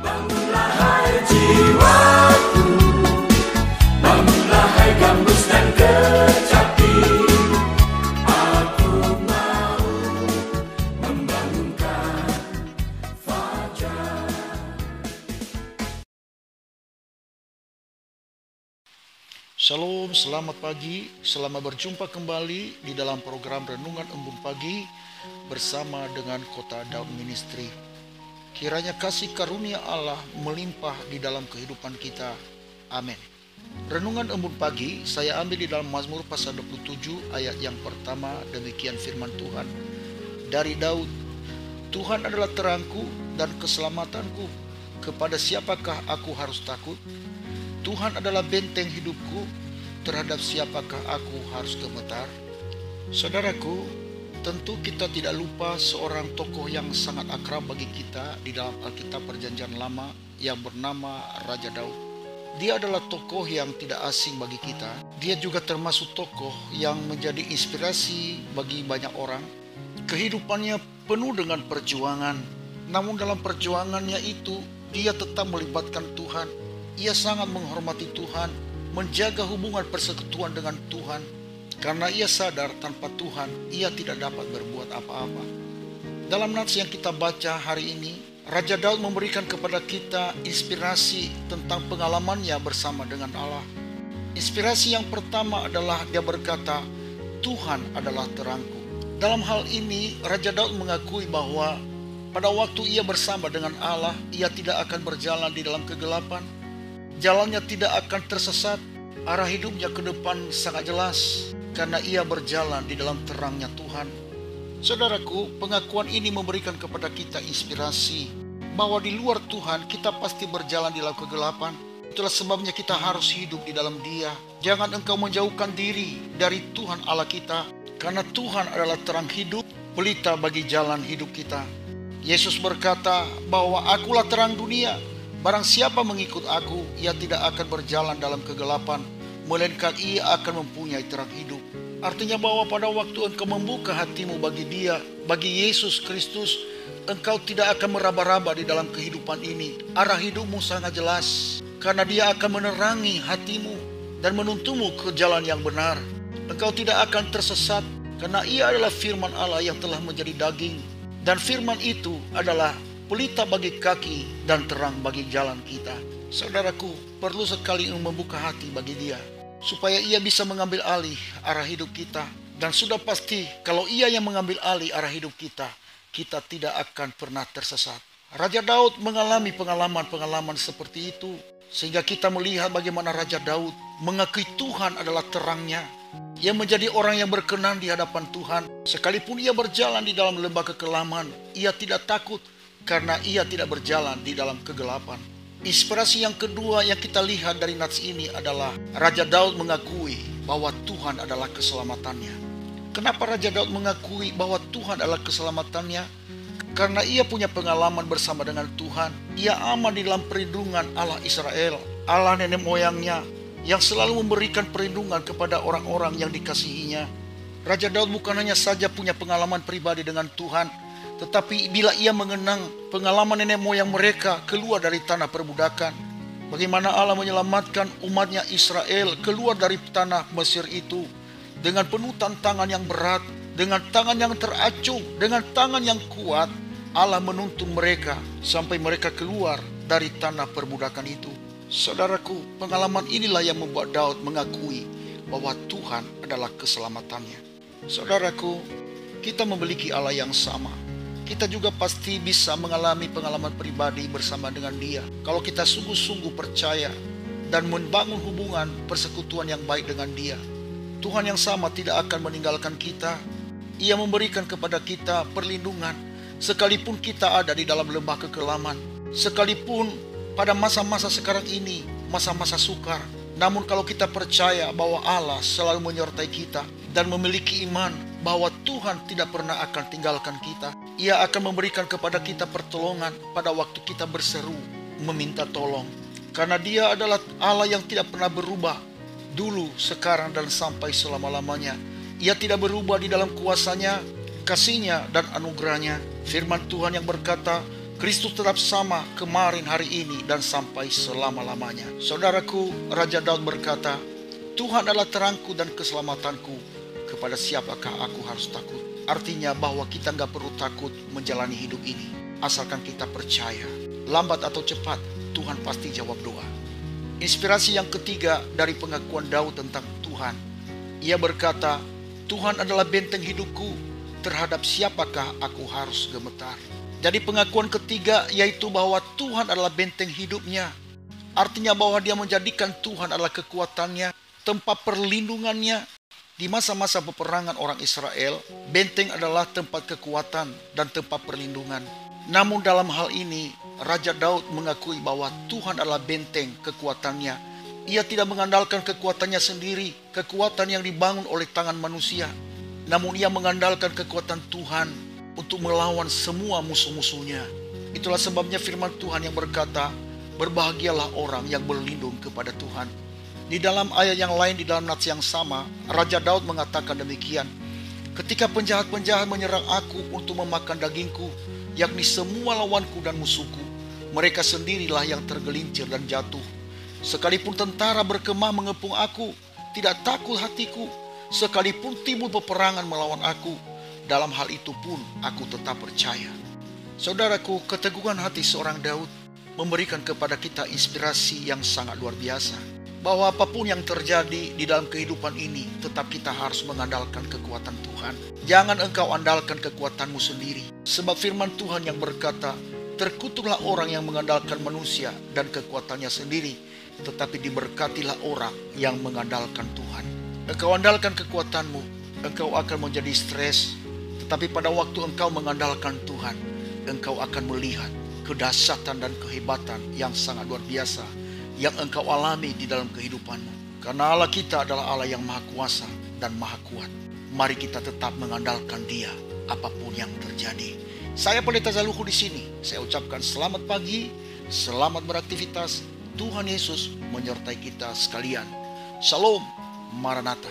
Bangunlah hai jiwaku, bangunlah hai gambus dan kecapi. Aku mau membangunkan fajar. Shalom, selamat pagi. Selamat berjumpa kembali di dalam program Renungan Embun Pagi bersama dengan Kota Daud Ministry. Kiranya kasih karunia Allah melimpah di dalam kehidupan kita. Amin. Renungan Embun Pagi saya ambil di dalam Mazmur pasal 27 ayat yang pertama. Demikian firman Tuhan dari Daud. Tuhan adalah terangku dan keselamatanku. Kepada siapakah aku harus takut? Tuhan adalah benteng hidupku, terhadap siapakah aku harus gemetar? Saudaraku, tentu kita tidak lupa seorang tokoh yang sangat akrab bagi kita di dalam Alkitab Perjanjian Lama yang bernama Raja Daud. Dia adalah tokoh yang tidak asing bagi kita. Dia juga termasuk tokoh yang menjadi inspirasi bagi banyak orang. Kehidupannya penuh dengan perjuangan, namun dalam perjuangannya itu dia tetap melibatkan Tuhan. Ia sangat menghormati Tuhan, menjaga hubungan persekutuan dengan Tuhan, karena ia sadar tanpa Tuhan ia tidak dapat berbuat apa-apa. Dalam nats yang kita baca hari ini, Raja Daud memberikan kepada kita inspirasi tentang pengalamannya bersama dengan Allah. Inspirasi yang pertama adalah dia berkata, Tuhan adalah terangku. Dalam hal ini, Raja Daud mengakui bahwa pada waktu ia bersama dengan Allah, ia tidak akan berjalan di dalam kegelapan. Jalannya tidak akan tersesat, arah hidupnya ke depan sangat jelas, karena ia berjalan di dalam terangnya Tuhan. Saudaraku, pengakuan ini memberikan kepada kita inspirasi, bahwa di luar Tuhan kita pasti berjalan di dalam kegelapan. Itulah sebabnya kita harus hidup di dalam Dia. Jangan engkau menjauhkan diri dari Tuhan Allah kita, karena Tuhan adalah terang hidup, pelita bagi jalan hidup kita. Yesus berkata bahwa akulah terang dunia. Barang siapa mengikut aku, ia tidak akan berjalan dalam kegelapan, melainkan ia akan mempunyai terang hidup. Artinya bahwa pada waktu engkau membuka hatimu bagi Dia, bagi Yesus Kristus, engkau tidak akan meraba-raba di dalam kehidupan ini. Arah hidupmu sangat jelas, karena Dia akan menerangi hatimu dan menuntunmu ke jalan yang benar. Engkau tidak akan tersesat, karena Ia adalah firman Allah yang telah menjadi daging. Dan firman itu adalah pelita bagi kaki dan terang bagi jalan kita. Saudaraku, perlu sekali membuka hati bagi Dia, supaya Ia bisa mengambil alih arah hidup kita. Dan sudah pasti, kalau Ia yang mengambil alih arah hidup kita, kita tidak akan pernah tersesat. Raja Daud mengalami pengalaman-pengalaman seperti itu, sehingga kita melihat bagaimana Raja Daud mengakui Tuhan adalah terangnya. Ia menjadi orang yang berkenan di hadapan Tuhan. Sekalipun ia berjalan di dalam lembah kekelaman, ia tidak takut, karena ia tidak berjalan di dalam kegelapan. Inspirasi yang kedua yang kita lihat dari nats ini adalah Raja Daud mengakui bahwa Tuhan adalah keselamatannya. Kenapa Raja Daud mengakui bahwa Tuhan adalah keselamatannya? Karena ia punya pengalaman bersama dengan Tuhan. Ia aman di dalam perlindungan Allah Israel, Allah nenek moyangnya, yang selalu memberikan perlindungan kepada orang-orang yang dikasihinya. Raja Daud bukan hanya saja punya pengalaman pribadi dengan Tuhan, tetapi bila ia mengenang pengalaman nenek moyang mereka keluar dari tanah perbudakan, bagaimana Allah menyelamatkan umatnya Israel keluar dari tanah Mesir itu, dengan penuh tantangan yang berat, dengan tangan yang teracung, dengan tangan yang kuat, Allah menuntun mereka sampai mereka keluar dari tanah perbudakan itu. Saudaraku, pengalaman inilah yang membuat Daud mengakui bahwa Tuhan adalah keselamatannya. Saudaraku, kita memiliki Allah yang sama. Kita juga pasti bisa mengalami pengalaman pribadi bersama dengan Dia, kalau kita sungguh-sungguh percaya dan membangun hubungan persekutuan yang baik dengan Dia. Tuhan yang sama tidak akan meninggalkan kita. Ia memberikan kepada kita perlindungan, sekalipun kita ada di dalam lembah kekelaman, sekalipun pada masa-masa sekarang ini, masa-masa sukar. Namun kalau kita percaya bahwa Allah selalu menyertai kita dan memiliki iman bahwa Tuhan tidak pernah akan tinggalkan kita, Ia akan memberikan kepada kita pertolongan pada waktu kita berseru, meminta tolong. Karena Dia adalah Allah yang tidak pernah berubah, dulu, sekarang, dan sampai selama-lamanya. Ia tidak berubah di dalam kuasanya, kasih-Nya, dan anugerah-Nya. Firman Tuhan yang berkata, Kristus tetap sama kemarin, hari ini, dan sampai selama-lamanya. Saudaraku, Raja Daud berkata, Tuhan adalah terangku dan keselamatanku. Kepada siapakah aku harus takut? Artinya bahwa kita nggak perlu takut menjalani hidup ini. Asalkan kita percaya, lambat atau cepat, Tuhan pasti jawab doa. Inspirasi yang ketiga dari pengakuan Daud tentang Tuhan. Ia berkata, Tuhan adalah benteng hidupku, terhadap siapakah aku harus gemetar. Jadi pengakuan ketiga yaitu bahwa Tuhan adalah benteng hidupnya. Artinya bahwa dia menjadikan Tuhan adalah kekuatannya, tempat perlindungannya. Di masa-masa peperangan orang Israel, benteng adalah tempat kekuatan dan tempat perlindungan. Namun dalam hal ini, Raja Daud mengakui bahwa Tuhan adalah benteng kekuatannya. Ia tidak mengandalkan kekuatannya sendiri, kekuatan yang dibangun oleh tangan manusia. Namun ia mengandalkan kekuatan Tuhan untuk melawan semua musuh-musuhnya. Itulah sebabnya firman Tuhan yang berkata, berbahagialah orang yang berlindung kepada Tuhan. Di dalam ayat yang lain, di dalam nats yang sama, Raja Daud mengatakan demikian. Ketika penjahat-penjahat menyerang aku untuk memakan dagingku, yakni semua lawanku dan musuhku, mereka sendirilah yang tergelincir dan jatuh. Sekalipun tentara berkemah mengepung aku, tidak takut hatiku. Sekalipun timbul peperangan melawan aku, dalam hal itu pun aku tetap percaya. Saudaraku, keteguhan hati seorang Daud memberikan kepada kita inspirasi yang sangat luar biasa. Bahwa apapun yang terjadi di dalam kehidupan ini, tetap kita harus mengandalkan kekuatan Tuhan. Jangan engkau andalkan kekuatanmu sendiri. Sebab firman Tuhan yang berkata, terkutuklah orang yang mengandalkan manusia dan kekuatannya sendiri, tetapi diberkatilah orang yang mengandalkan Tuhan. Engkau andalkan kekuatanmu, engkau akan menjadi stres. Tetapi pada waktu engkau mengandalkan Tuhan, engkau akan melihat kedahsyatan dan kehebatan yang sangat luar biasa yang engkau alami di dalam kehidupanmu. Karena Allah kita adalah Allah yang maha kuasa dan maha kuat. Mari kita tetap mengandalkan Dia apapun yang terjadi. Saya Pendeta Zaluhu di sini. Saya ucapkan selamat pagi, selamat beraktivitas. Tuhan Yesus menyertai kita sekalian. Shalom, Maranatha.